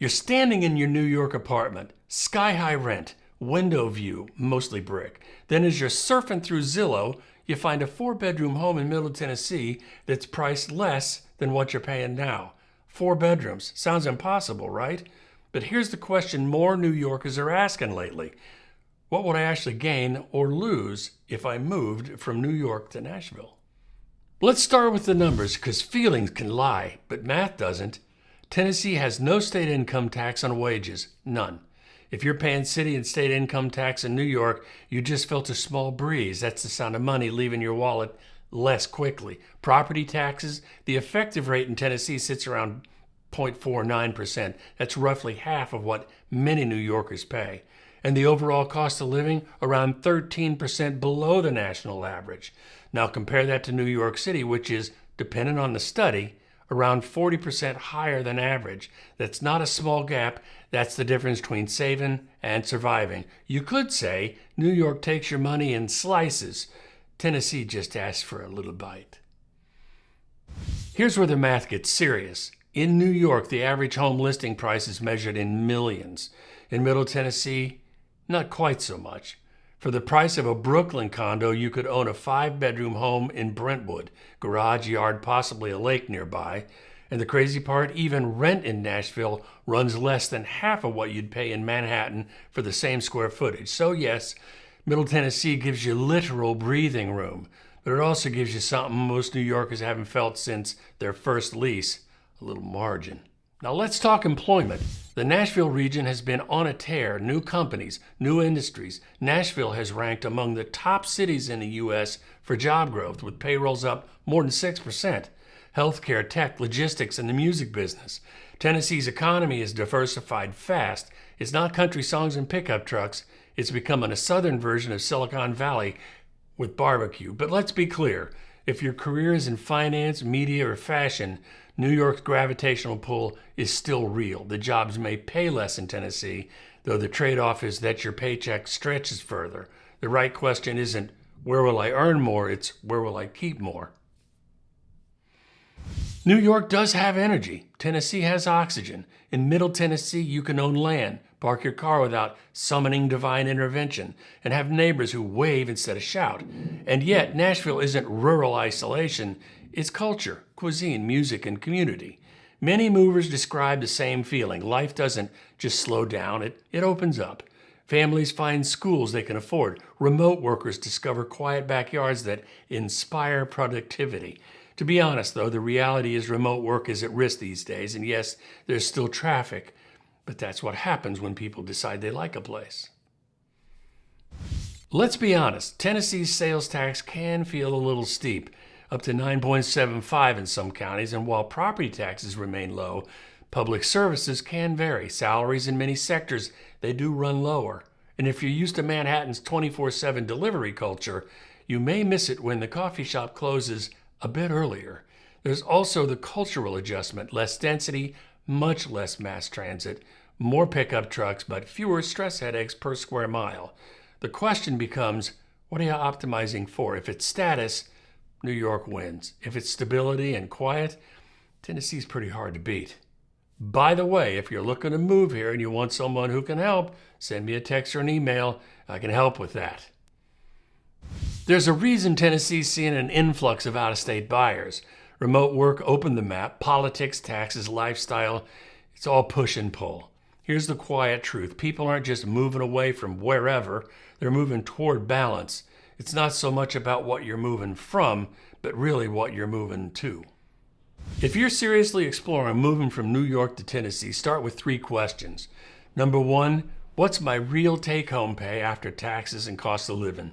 You're standing in your New York apartment, sky-high rent, window view, mostly brick. Then as you're surfing through Zillow, you find a 4-bedroom home in Middle Tennessee that's priced less than what you're paying now. 4 bedrooms. Sounds impossible, right? But here's the question more New Yorkers are asking lately. What would I actually gain or lose if I moved from New York to Nashville? Let's start with the numbers, because feelings can lie, but math doesn't. Tennessee has no state income tax on wages, none. If you're paying city and state income tax in New York, you just felt a small breeze. That's the sound of money leaving your wallet less quickly. Property taxes, the effective rate in Tennessee sits around 0.49%. That's roughly half of what many New Yorkers pay. And the overall cost of living, around 13% below the national average. Now compare that to New York City, which is, dependent on the study, around 40% higher than average. That's not a small gap. That's the difference between saving and surviving. You could say New York takes your money in slices. Tennessee just asks for a little bite. Here's where the math gets serious. In New York, the average home listing price is measured in millions. In Middle Tennessee, not quite so much. For the price of a Brooklyn condo, you could own a 5-bedroom home in Brentwood, garage, yard, possibly a lake nearby. And the crazy part, even rent in Nashville runs less than half of what you'd pay in Manhattan for the same square footage. So yes, Middle Tennessee gives you literal breathing room, but it also gives you something most New Yorkers haven't felt since their first lease, a little margin. Now let's talk employment. The Nashville region has been on a tear, new companies, new industries. Nashville has ranked among the top cities in the U.S. for job growth, with payrolls up more than 6%. Healthcare, tech, logistics, and the music business. Tennessee's economy is diversified fast. It's not country songs and pickup trucks. It's becoming a southern version of Silicon Valley with barbecue. But let's be clear, if your career is in finance, media, or fashion, New York's gravitational pull is still real. The jobs may pay less in Tennessee, though the trade-off is that your paycheck stretches further. The right question isn't, where will I earn more? It's, where will I keep more? New York does have energy. Tennessee has oxygen. In Middle Tennessee, you can own land, park your car without summoning divine intervention, and have neighbors who wave instead of shout. And yet, Nashville isn't rural isolation. It's culture, cuisine, music, and community. Many movers describe the same feeling. Life doesn't just slow down, it opens up. Families find schools they can afford. Remote workers discover quiet backyards that inspire productivity. To be honest, though, the reality is remote work is at risk these days, and yes, there's still traffic, but that's what happens when people decide they like a place. Let's be honest, Tennessee's sales tax can feel a little steep, up to 9.75 in some counties, and while property taxes remain low, public services can vary. Salaries in many sectors, they do run lower. And if you're used to Manhattan's 24/7 delivery culture, you may miss it when the coffee shop closes a bit earlier. There's also the cultural adjustment, less density, much less mass transit, more pickup trucks, but fewer stress headaches per square mile. The question becomes, what are you optimizing for? If it's status, New York wins. If it's stability and quiet, Tennessee's pretty hard to beat. By the way, if you're looking to move here and you want someone who can help, send me a text or an email. I can help with that. There's a reason Tennessee's seeing an influx of out-of-state buyers. Remote work opened the map. Politics, taxes, lifestyle, it's all push and pull. Here's the quiet truth. People aren't just moving away from wherever. They're moving toward balance. It's not so much about what you're moving from, but really what you're moving to. If you're seriously exploring moving from New York to Tennessee, start with 3 questions. Number 1, what's my real take-home pay after taxes and cost of living?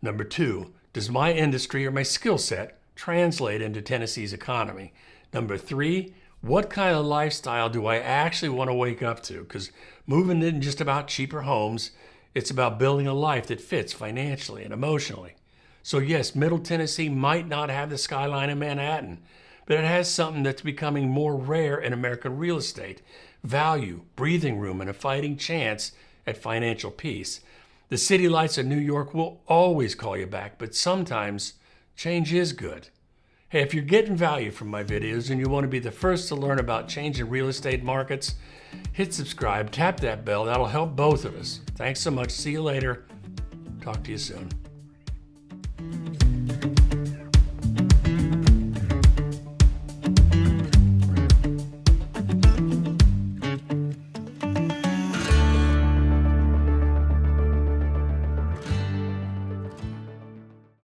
Number 2, does my industry or my skill set translate into Tennessee's economy? Number 3, what kind of lifestyle do I actually want to wake up to? Because moving isn't just about cheaper homes. It's about building a life that fits financially and emotionally. So yes, Middle Tennessee might not have the skyline of Manhattan, but it has something that's becoming more rare in American real estate: value, breathing room, and a fighting chance at financial peace. The city lights of New York will always call you back, but sometimes change is good. Hey, if you're getting value from my videos and you want to be the first to learn about changing real estate markets, hit subscribe, tap that bell. That'll help both of us. Thanks so much. See you later. Talk to you soon.